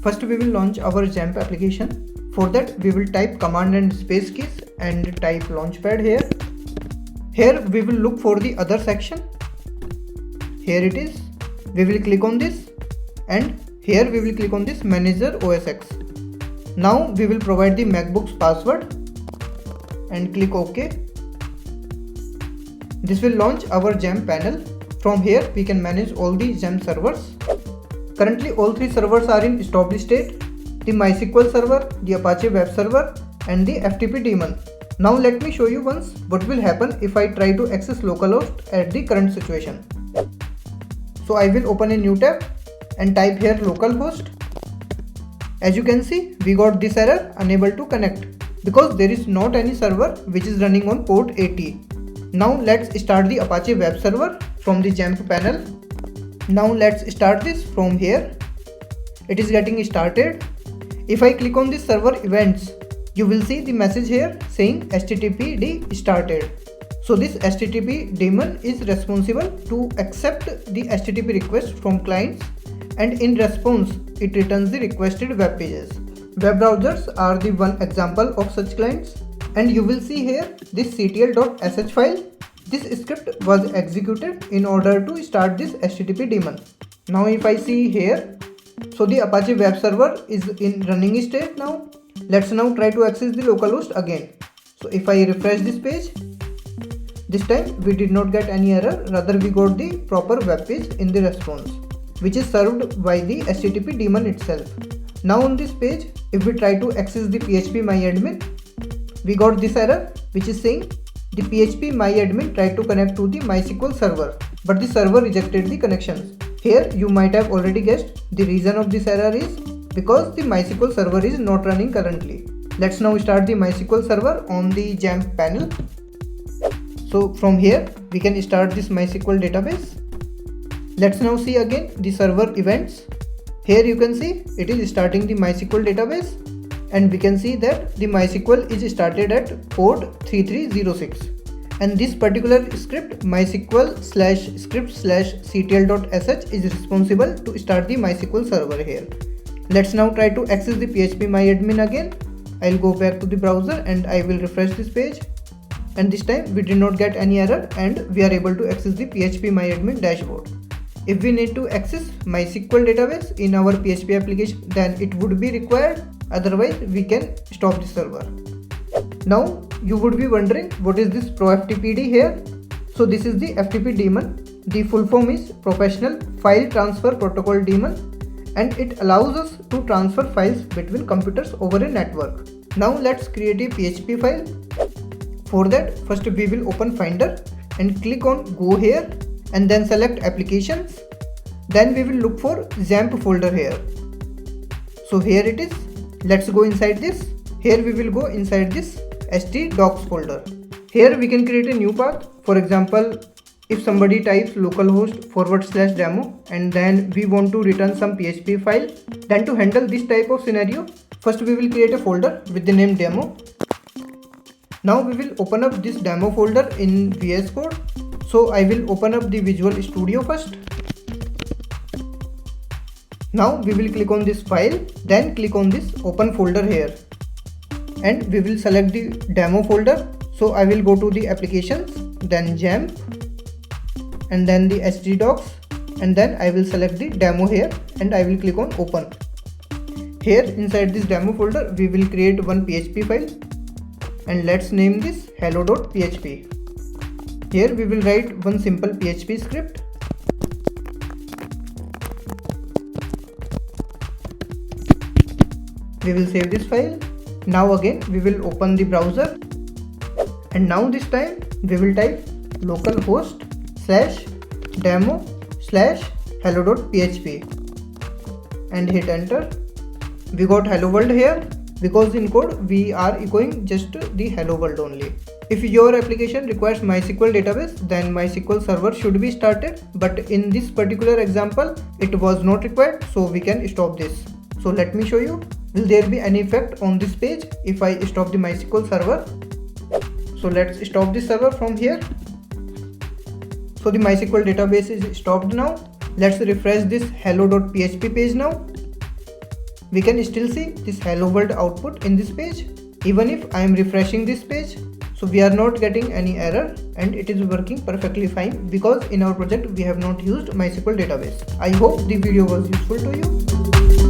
First we will launch our XAMPP application. For that we will type command and space keys and type launchpad here. Here we will look for the other section. Here it is. We will click on this and here we will click on this manager OS X. Now we will provide the MacBook's password and click OK. This will launch our XAMPP panel. From here we can manage all the XAMPP servers. Currently all three servers are in established state: the MySQL server, the Apache web server and the FTP daemon. Now let me show you once what will happen if I try to access localhost at the current situation. So I will open a new tab and type here localhost. As you can see, we got this error, unable to connect, because there is not any server which is running on port 80. Now let's start the Apache web server from the XAMPP panel. Now let's start this from here. It is getting started. If I click on this server events, you will see the message here saying HTTPD started. So this HTTP daemon is responsible to accept the HTTP request from clients, and in response it returns the requested web pages. Web browsers are the one example of such clients, and you will see here this ctl.sh file. This script was executed in order to start this HTTP daemon. Now if I see here, so the Apache web server is in running state now. Let's now try to access the localhost again. So if I refresh this page, this time we did not get any error, rather we got the proper web page in the response, which is served by the HTTP daemon itself. Now on this page, if we try to access the phpMyAdmin, we got this error which is saying the phpMyAdmin tried to connect to the MySQL server, but the server rejected the connections. Here you might have already guessed the reason of this error is because the MySQL server is not running currently. Let's now start the MySQL server on the XAMPP panel. So from here we can start this MySQL database. Let's now see again the server events. Here you can see it is starting the MySQL database, and we can see that the MySQL is started at port 3306, and this particular script mysql/script/ctl.sh is responsible to start the MySQL server here. Let's now try to access the phpMyAdmin again. I'll go back to the browser and I will refresh this page, and this time we did not get any error and we are able to access the phpMyAdmin dashboard. If we need to access MySQL database in our PHP application, then it would be required, otherwise we can stop the server. Now you would be wondering what is this ProFTPD here. So this is the FTP daemon. The full form is Professional File Transfer Protocol daemon, and it allows us to transfer files between computers over a network. Now let's create a PHP file. For that, first we will open Finder and click on Go here, and then select Applications. Then we will look for XAMPP folder here. So here it is. Let's go inside this. Here we will go inside this htdocs folder. Here we can create a new path. For example, if somebody types localhost/demo and then we want to return some PHP file, then to handle this type of scenario, first we will create a folder with the name demo. Now we will open up this demo folder in VS Code. So I will open up the Visual Studio first. Now we will click on this file, then click on this open folder here, and we will select the demo folder. So I will go to the applications, then XAMPP, and then the htdocs, and then I will select the demo here and I will click on open. Here inside this demo folder we will create one PHP file, and let's name this hello.php. Here we will write one simple PHP script. We will save this file. Now again we will open the browser, and now this time we will type localhost/demo/hello.php and hit enter. We got hello world here because in code we are echoing just the hello world only. If your application requires MySQL database, then MySQL server should be started, but in this particular example it was not required, so we can stop this. So let me show you. Will there be any effect on this page if I stop the MySQL server? So let's stop this server from here. So the MySQL database is stopped now. Let's refresh this hello.php page now. we can still see this hello world output in this page even if I am refreshing this page. So we are not getting any error and it is working perfectly fine because in our project we have not used MySQL database. I hope the video was useful to you.